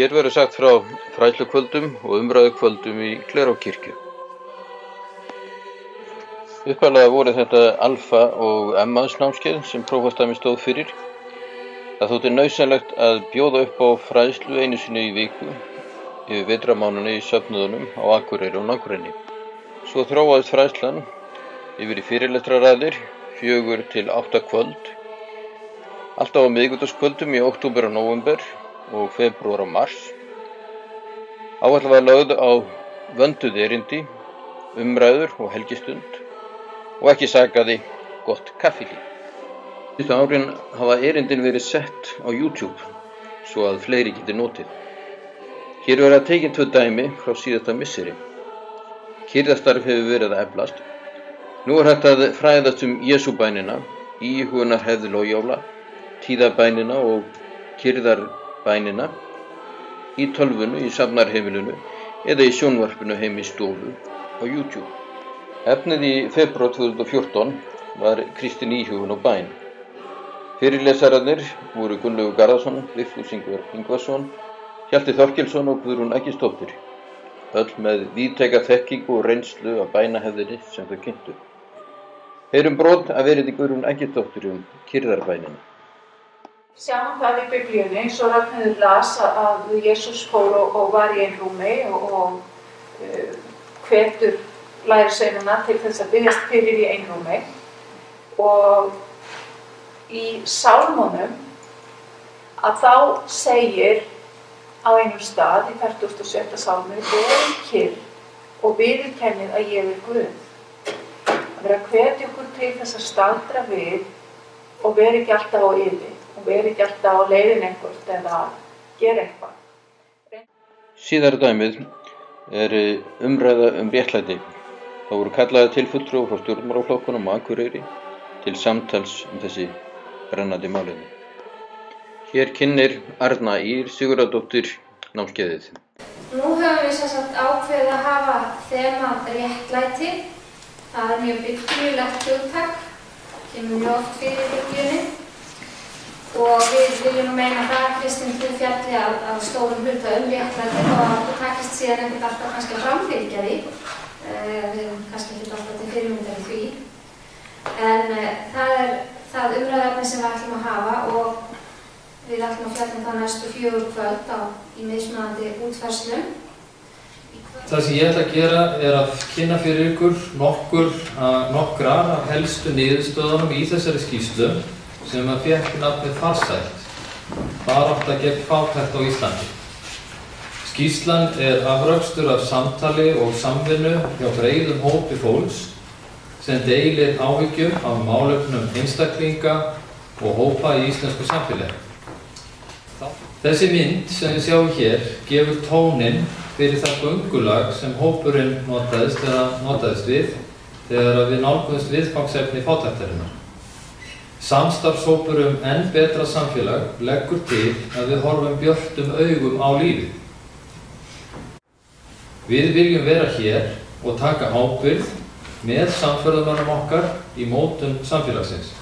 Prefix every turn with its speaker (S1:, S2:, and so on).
S1: Hér verður sagt frá fræðslukvöldum og umræðukvöldum í Glerákirkju. Upphaflega voru þetta Alfa og Emmaus námskeið sem prófastaminn stóð fyrir. Það þótti nauðsynlegt að bjóða upp á fræðslu einu sinni í viku yfir vetrarmánuðina í söfnuðunum á Akureyri og nágrenni. Svo þróaðist fræðslan yfir í fyrirlestraraðir 4 til 8 kvöld, alltaf á miðvikudagskvöldum í október og nóvember og febrúar og mars. Áhersla var lögð á vönduð erindi, umræður og helgistund og ekki sakaði gott kaffilíf. Síðustu árin hafa erindin verið sett á YouTube svo að fleiri geti notið. Hér verða tekin 2 dæmi frá síðasta misseri. Kyrrðastarf hefur verið að eflast. Nú hægt að fræðast Jesúbænina, íhugunarhefð logjóla, tíðabænina og kyrrðarbænina í tölvunu í safnarheimilinu eða í sjónvarpinu heim í stofu á YouTube. Efnið í febrúar 2014 var kristin íhugun og bæn. Fyrirlesararnir voru Gunnlaugur Garðarsson, Vigfús Ingvarsson, Hjalti Þorkelsson og Guðrún Eggertsdóttir, öll með víðtæka þekkingu og reynslu af bænahefðinni sem þau kynntu. Heyrum brot af erindi Guðrún Eggertsdóttir kyrrðarbænina.
S2: Sjáum það í Biblíunni, eins og Ragnheiður las að Jesús fór og var í einrúmi og hvetur lærisveinana til þess að biðjast fyrir í einrúmi. Og í sálmunum að þá segir á einum stað í 47. sálmu: verið kyrr og viðurkennið að ég er Guð. Það verður að hvetja okkur til þess að staldra við og vera ekki alltaf á yfir og vera ekki alltaf á leiðin einhvert eða gera eitthvað.
S1: Síðara dæmið er umræða réttlæti. Það voru kallaðir til fulltrúar frá stjórnmálaflokkunum á Akureyri til samtals þessi brennandi málefni. Hér kynnir Arna Ýr Sigurðardóttir námskeiðið.
S3: Nú höfum við sem sagt ákveðið að hafa þemað réttlæti. Það er mjög byggjulegt hugtak, kemur mjög oft fyrir í Biblíunni. Og við viljum meina það kristin trú fjalli að stórum hluta réttlæti og að það takist síðan ekkert alltaf kannski að framfylgja því. Við erum kannski ekki alltaf til fyrirmyndar í því. En það er það umræðuefni sem við ætlum að hafa og við ætlum að fjalla það næstu 4 kvöld í mismunandi útfærslum.
S4: Það sem ég ætla að gera er að kynna fyrir ykkur nokkrar af helstu niðurstöðunum í þessari skýrslu sem að fékk nafnið Farsæld, barátta gegn fátækt á Íslandi. Skýrslan er afrakstur af samtali og samvinnu hjá breiðum hópi fólks sem deilir áhyggjum af málefnum einstaklinga og hópa í íslensku samfélagi. Þessi mynd sem við sjáum hér gefur tóninn fyrir það göngulag sem hópurinn notaðist við þegar við nálguðumst viðfangsefni fátæktarinnar. Samstarfshópur enn betra samfélag leggur til að við horfum björtum augum á lífið. Við viljum vera hér og taka ábyrgð með samferðamönnum okkar í mótun samfélagsins.